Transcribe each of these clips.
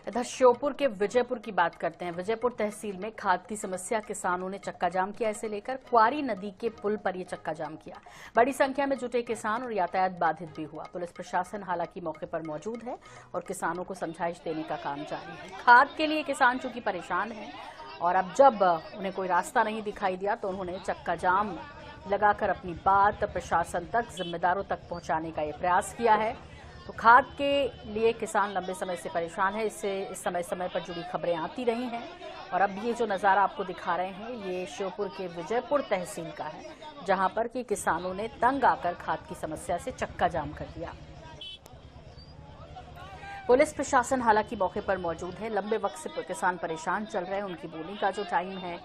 इधर श्योपुर के विजयपुर की बात करते हैं। विजयपुर तहसील में खाद की समस्या, किसानों ने चक्का जाम किया। इसे लेकर क्वारी नदी के पुल पर यह चक्का जाम किया। बड़ी संख्या में जुटे किसान और यातायात बाधित भी हुआ। पुलिस प्रशासन हालांकि मौके पर मौजूद है और किसानों को समझाइश देने का काम जारी है। खाद के लिए किसान चूंकि परेशान हैं और अब जब उन्हें कोई रास्ता नहीं दिखाई दिया तो उन्होंने चक्का जाम लगाकर अपनी बात प्रशासन तक, जिम्मेदारों तक पहुंचाने का यह प्रयास किया है। तो खाद के लिए किसान लंबे समय से परेशान है। इससे इस समय पर जुड़ी खबरें आती रही हैं और अब ये जो नज़ारा आपको दिखा रहे हैं ये श्योपुर के विजयपुर तहसील का है, जहां पर कि किसानों ने तंग आकर खाद की समस्या से चक्का जाम कर दिया। पुलिस प्रशासन हालांकि मौके पर मौजूद है। लंबे वक्त से किसान परेशान चल रहे हैं। उनकी बोनी का जो टाइम है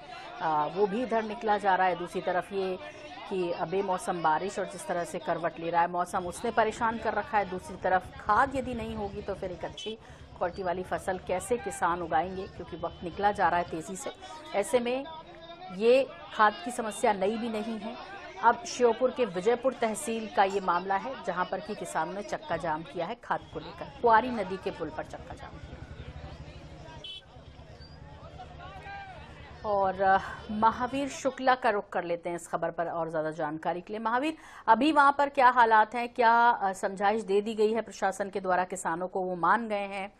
वो भी इधर निकला जा रहा है। दूसरी तरफ ये कि बेमौसम बारिश और जिस तरह से करवट ले रहा है मौसम, उसने परेशान कर रखा है। दूसरी तरफ खाद यदि नहीं होगी तो फिर एक अच्छी क्वालिटी वाली फसल कैसे किसान उगाएंगे, क्योंकि वक्त निकला जा रहा है तेजी से। ऐसे में ये खाद की समस्या नई भी नहीं है। अब श्योपुर के विजयपुर तहसील का ये मामला है जहां पर कि किसानों ने चक्का जाम किया है खाद को लेकर। क्वारी नदी के पुल पर चक्का जाम किया। और महावीर शुक्ला का रुख कर लेते हैं इस खबर पर और ज्यादा जानकारी के लिए। महावीर, अभी वहां पर क्या हालात हैं, क्या समझाइश दे दी गई है प्रशासन के द्वारा किसानों को, वो मान गए हैं,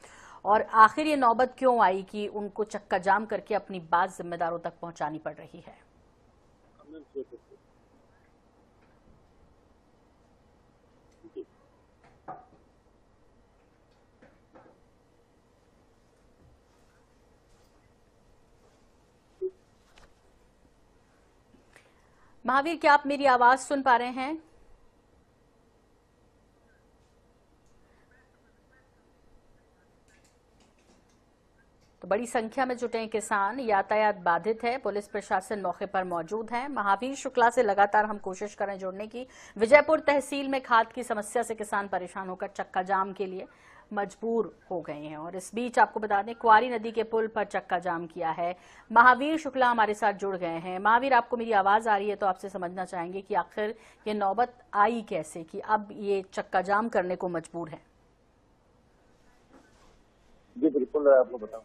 और आखिर ये नौबत क्यों आई कि उनको चक्का जाम करके अपनी बात जिम्मेदारों तक पहुंचानी पड़ रही है? महावीर, क्या आप मेरी आवाज सुन पा रहे हैं? तो बड़ी संख्या में जुटे हैं किसान, यातायात बाधित है। पुलिस प्रशासन मौके पर मौजूद है। महावीर शुक्ला से लगातार हम कोशिश कर रहे हैं जुड़ने की। विजयपुर तहसील में खाद की समस्या से किसान परेशान होकर चक्का जाम के लिए मजबूर हो गए हैं और इस बीच आपको बता दें क्वारी नदी के पुल पर चक्का जाम किया है। महावीर शुक्ला हमारे साथ जुड़ गए हैं। महावीर, आपको मेरी आवाज आ रही है तो आपसे समझना चाहेंगे कि आखिर ये नौबत आई कैसे कि अब ये चक्का जाम करने को मजबूर है? जी बिल्कुल, आपको बताऊं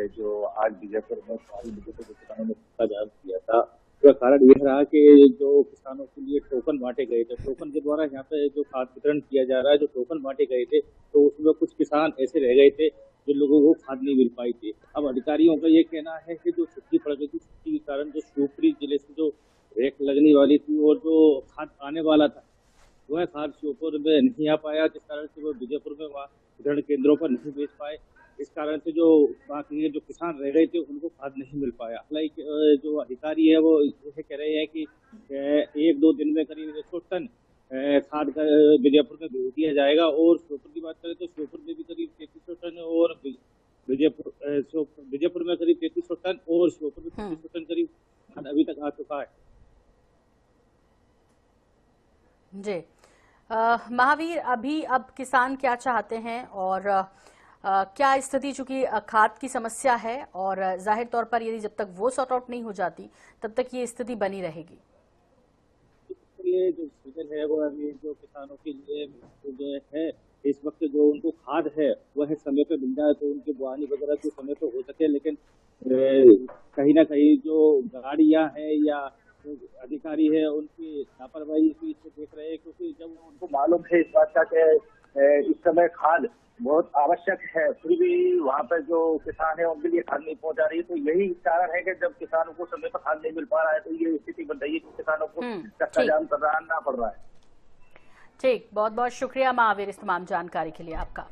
जो आज विजयपुर में किसानों ने चक्का जाम किया था, उसका कारण यह रहा कि जो किसानों के लिए टोकन बांटे गए थे, टोकन के द्वारा यहाँ पे जो खाद वितरण किया जा रहा है, जो टोकन बांटे गए थे तो उसमें कुछ किसान ऐसे रह गए थे जो लोगों को खाद नहीं मिल पाई थी। अब अधिकारियों का ये कहना है कि जो छुट्टी पड़ गई थी, छुट्टी के कारण जो शिवपुरी जिले से जो रेक लगने वाली थी और जो खाद आने वाला था वह खाद श्योपुर में नहीं आ पाया, जिस कारण से वो विजयपुर में वहाँ वितरण केंद्रों पर नहीं बेच पाए। इस कारण से जो बाकी जो किसान रह गए थे उनको खाद नहीं मिल पाया। हालांकि जो अधिकारी है वो ये कह रहे हैं कि 1-2 दिन में करीब 100 टन खाद का विजयपुर में भेज दिया जाएगा। और श्योपुर की बात करें तो श्योपुर में भी करीब 3300 टन और विजयपुर में करीब 3300 टन और श्योपुर में 3300 टन करीब खाद अभी तक आ चुका है। जी महावीर, अभी अब किसान क्या चाहते हैं और क्या स्थिति, चूंकि खाद की समस्या है और जाहिर तौर पर यदि जब तक वो सॉर्ट आउट नहीं हो जाती तब तक ये स्थिति बनी रहेगी? ये जो सीजन है वो अभी जो किसानों के लिए जो है इस वक्त जो उनको खाद है वह समय पे मिल जाए तो उनकी बुआनी वगैरह जो समय पे हो सके, लेकिन कहीं ना कहीं जो गाड़ियां हैं या अधिकारी है उनकी लापरवाही इसे देख रहे हैं, क्योंकि जब उनको मालूम है इस बात का कि इस समय खाद बहुत आवश्यक है, फिर भी वहाँ पर जो किसान है उनके लिए खाद नहीं पहुँचा रही है। तो यही कारण है कि जब किसानों को समय पर खाद नहीं मिल पा रहा है तो ये स्थिति बन रही है कि किसानों को चक्का जाम करना पड़ रहा है। ठीक, बहुत बहुत शुक्रिया महावीर इस तमाम जानकारी के लिए आपका।